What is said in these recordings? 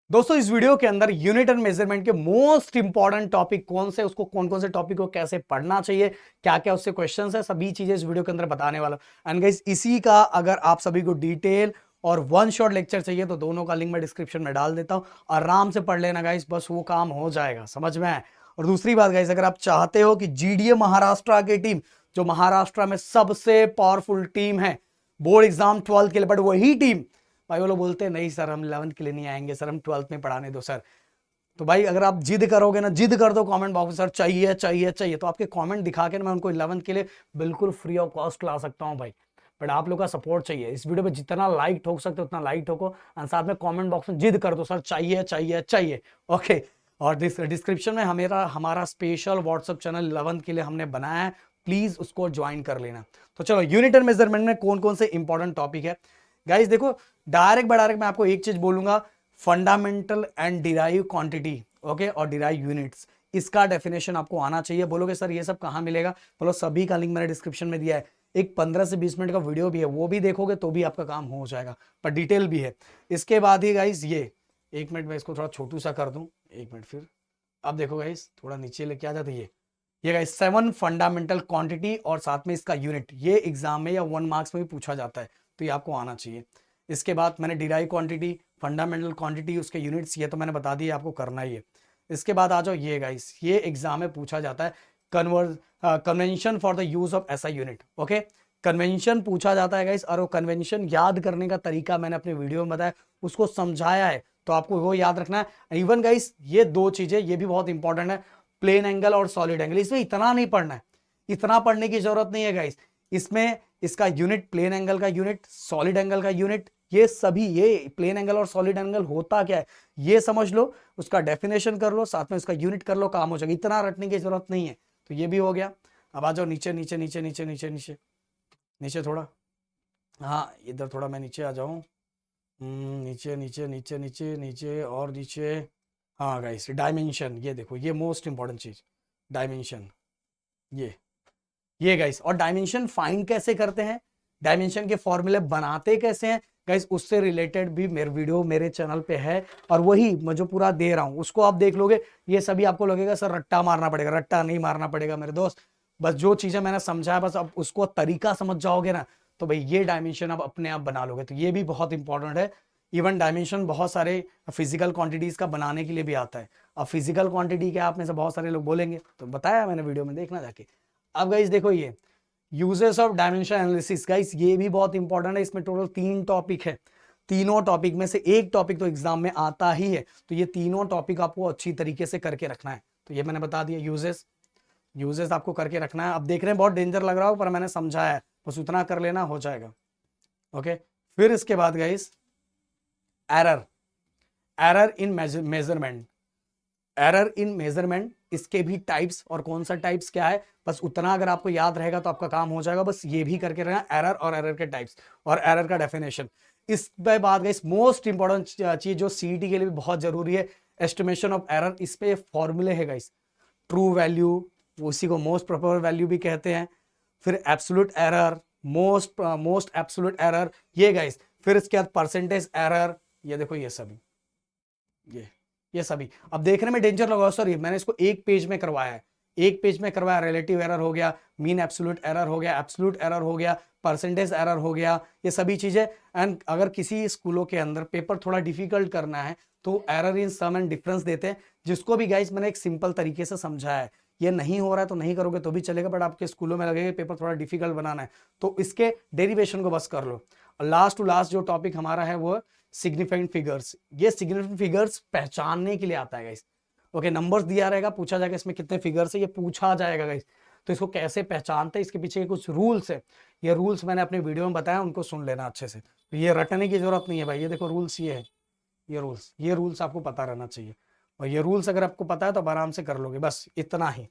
दोस्तों इस वीडियो के अंदर यूनिट एंड मेजरमेंट के मोस्ट इंपॉर्टेंट टॉपिक कौन से, उसको कौन कौन से टॉपिक को कैसे पढ़ना चाहिए, क्या क्या उससे क्वेश्चंस है, सभी चीजें इस वीडियो के अंदर बताने वाला हूं। एंड गाइस इसी का अगर आप सभी को डिटेल और वन शॉट लेक्चर चाहिए तो दोनों का लिंक मैं डिस्क्रिप्शन में डाल देता हूं। आराम से पढ़ लेना गाइस, बस वो काम हो जाएगा, समझ में आए। और दूसरी बात गाइस, अगर आप चाहते हो कि जीडीए महाराष्ट्र की टीम, जो महाराष्ट्र में सबसे पावरफुल टीम है बोर्ड एग्जाम 12th के लिए, बट वही टीम, भाई वो लोग बोलते हैं नहीं सर हम 11th के लिए नहीं आएंगे सर, हम 12th में पढ़ाने दो सर। तो भाई अगर आप जिद करोगे ना, जिद कर दो कमेंट बॉक्स में सर चाहिए चाहिए चाहिए, तो आपके कमेंट दिखा के मैं उनको 11th के लिए बिल्कुल फ्री ऑफ कॉस्ट ला सकता हूं भाई। बट आप लोग का सपोर्ट चाहिए। इस वीडियो पे जितना लाइक ठोक सकते हो उतना लाइक ठोको, और साथ में कमेंट बॉक्स में जिद कर दो सर चाहिए चाहिए चाहिए। ओके। और डिस्क्रिप्शन में हमारा हमारा स्पेशल व्हाट्सएप चैनल 11th के लिए हमने बनाया है, प्लीज उसको ज्वाइन कर लेना। तो चलो यूनिट एंड मेजरमेंट में कौन कौन से इंपॉर्टेंट टॉपिक है गाइस, देखो डायरेक्ट मैं आपको एक चीज बोलूंगा, fundamental and derive quantity, okay, और डिराइव यूनिट्स, इसका डेफिनेशन आपको आना चाहिए। बोलोगे सर ये सब कहां मिलेगा, बोलो सभी का लिंक मैंने डिस्क्रिप्शन में दिया है। एक 15 से 20 मिनट का वीडियो भी है, वो भी देखोगे तो भी आपका काम हो जाएगा, पर डिटेल भी है। इसके बाद ही गाइस ये, एक मिनट में इसको थोड़ा छोटू सा कर दूं, एक मिनट फिर। अब देखो गाइस थोड़ा नीचे लेके आ जाते, ये गाइस 7 फंडामेंटल क्वांटिटी और साथ में इसका यूनिट, ये एग्जाम में या 1 मार्क्स में भी पूछा जाता है, तो ये आपको आना चाहिए। इसके बाद मैंने डिराइव क्वांटिटी, फंडामेंटल क्वांटिटी, उसके यूनिट्स, ये तो मैंने बता दिया, आपको करना ही है। इसके बाद आ जाओ ये गाइस, ये एग्जाम में पूछा जाता है convention for the use of SI unit, okay. Convention पूछा जाता है गाइस, और वो कन्वेंशन याद करने का तरीका मैंने अपने वीडियो में बताया, उसको समझाया है, तो आपको वो याद रखना है। इवन गाइस ये दो चीजें ये भी बहुत इंपॉर्टेंट है, प्लेन एंगल और सॉलिड एंगल। इसमें इतना नहीं पढ़ना है, इतना पढ़ने की जरूरत नहीं है गाइस। इसमें इसका यूनिट, प्लेन एंगल का यूनिट, सॉलिड एंगल का यूनिट, ये सभी, ये प्लेन एंगल और सॉलिड एंगल होता क्या है ये समझ लो, उसका डेफिनेशन कर लो, साथ में उसका यूनिट कर लो, काम हो जाएगा, इतना रटने की जरूरत नहीं है। तो ये भी हो गया। अब आ जाओ नीचे नीचे नीचे नीचे नीचे नीचे नीचे थोड़ा, हाँ इधर थोड़ा मैं नीचे आ जाऊं, नीचे नीचे नीचे नीचे नीचे और नीचे। हाँ गाइस डायमेंशन, ये देखो ये मोस्ट इंपॉर्टेंट चीज, डायमेंशन, ये गाइस। और डायमेंशन फाइंड कैसे करते हैं, डायमेंशन के फॉर्मूले बनाते कैसे हैं गाइस, उससे रिलेटेड भी मेरे वीडियो मेरे चैनल पे है, और वही मैं जो पूरा दे रहा हूं उसको आप देख लोगे। ये सभी आपको लगेगा सर रट्टा मारना पड़ेगा, रट्टा नहीं मारना पड़ेगा मेरे दोस्त, बस जो चीजें मैंने समझाया बस अब उसको तरीका समझ जाओगे ना, तो भाई ये डायमेंशन आप अपने आप बना लोगे। तो ये भी बहुत इंपॉर्टेंट है। इवन डायमेंशन बहुत सारे फिजिकल क्वांटिटीज का बनाने के लिए भी आता है। अब फिजिकल क्वांटिटी क्या, आप में से बहुत सारे लोग बोलेंगे, तो बताया मैंने वीडियो में, देखना जाके। अब गाइस देखो ये uses of dimension analysis, guys ये भी बहुत इंपॉर्टेंट है। इसमें टोटल 3 टॉपिक है, तीनों टॉपिक में से एक टॉपिक तो एग्जाम में आता ही है, तो ये तीनों टॉपिक आपको अच्छी तरीके से करके रखना है। तो ये मैंने बता दिया, यूजेस, यूजेस आपको करके रखना है। अब देख रहे हैं बहुत डेंजर लग रहा हो, पर मैंने समझाया है, बस उतना कर लेना हो जाएगा, ओके। फिर इसके बाद guys error, error in measurement, error in measurement, इसके भी टाइप्स, और कौन सा टाइप्स क्या है, बस उतना अगर आपको याद रहेगा तो आपका काम हो जाएगा। बस ये भी करके रहना, एरर और एरर के टाइप्स और एरर का डेफिनेशन। इस पे बात गाइस मोस्ट इंपॉर्टेंट चीज जो सीईटी के लिए भी बहुत जरूरी है, एस्टिमेशन ऑफ एरर। इस पे फॉर्मूले है गाइस, ट्रू वैल्यू, उसी को मोस्ट प्रोबेबल वैल्यू भी कहते हैं, फिर absolute error, most absolute error, ये गाइस। फिर इसके बाद परसेंटेज एरर, ये देखो ये सभी, ये सभी। अब देखने में डेंजर लगा, सॉरी मैंने इसको एक पेज में करवाया है, एक पेज में करवाया। रिलेटिव एरर हो गया, मीन एब्सोल्यूट एरर हो गया, एब्सोल्यूट एरर हो गया, परसेंटेज एरर हो गया, ये सभी चीजें। एंड अगर किसी स्कूलों के अंदर पेपर थोड़ा डिफिकल्ट करना है तो error in sum and difference देते हैं, जिसको भी गाइस मैंने एक सिंपल तरीके से समझाया है। ये नहीं हो रहा है तो नहीं करोगे तो भी चलेगा, बट आपके स्कूलों में लगेगा पेपर थोड़ा डिफिकल्ट बनाना है, तो इसके डेरिवेशन को बस कर लो। और लास्ट टू लास्ट जो टॉपिक हमारा है वो सिग्निफिकेंट फिगर्स। ये सिग्निफिकेंट फिगर्स पहचानने के लिए आता है गाइस, ओके। नंबर्स दिया रहेगा, पूछा जाएगा इसमें कितने फिगर्स है, ये पूछा जाएगा गाइस, तो इसको कैसे पहचानते हैं, इसके पीछे कुछ रूल्स है। ये रूल्स मैंने अपने वीडियो में बताया, उनको सुन लेना अच्छे से। तो ये रटने की जरूरत नहीं है भाई, ये देखो रूल्स ये है, ये रूल्स आपको पता रहना चाहिए। और ये रूल्स अगर आपको पता है तो आप आराम से कर लोगे, बस इतना ही,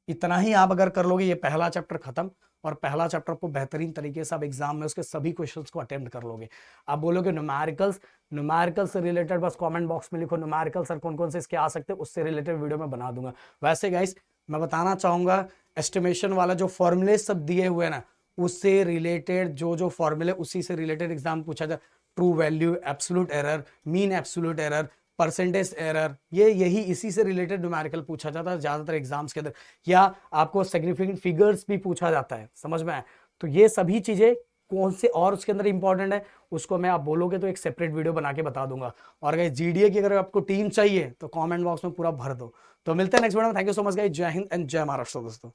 इतना ही आप अगर कर लोगे, ये पहला चैप्टर खत्म। और पहला चैप्टर को बेहतरीन तरीके से आप एग्जाम में उसके सभी क्वेश्चंस को अटेम्प्ट कर लोगे। आप बोलोगे न्यूमेरिकल्स, न्यूमेरिकल्स से रिलेटेड बस कमेंट बॉक्स में लिखो न्यूमेरिकल सर कौन कौन से इसके आ सकते हैं, उससे रिलेटेड वीडियो में बना दूंगा। वैसे गाइस मैं बताना चाहूंगा, एस्टिमेशन वाला जो फॉर्मूले सब दिए हुए ना, उससे रिलेटेड जो जो फॉर्मूले, उसी से रिलेटेड एग्जाम पूछा जाए। True value, absolute error, mean absolute error, percentage error, ये यही इसी से रिलेटेड न्यूमेरिकल पूछा जाता है ज्यादातर एग्जाम्स के अंदर, या आपको सिग्निफिकेंट फिगर्स भी पूछा जाता है, समझ में आया। तो ये सभी चीजें कौन से और उसके अंदर इंपॉर्टेंट है, उसको मैं आप बोलोगे तो एक सेपरेट वीडियो बना के बता दूंगा। और अगर जीडीए की अगर आपको टीम चाहिए तो कमेंट बॉक्स में पूरा भर दो। तो मिलते हैं नेक्स्ट वीडियो में। Thank you so much guys, जय हिंद एंड जय महाराष्ट्र दोस्तों।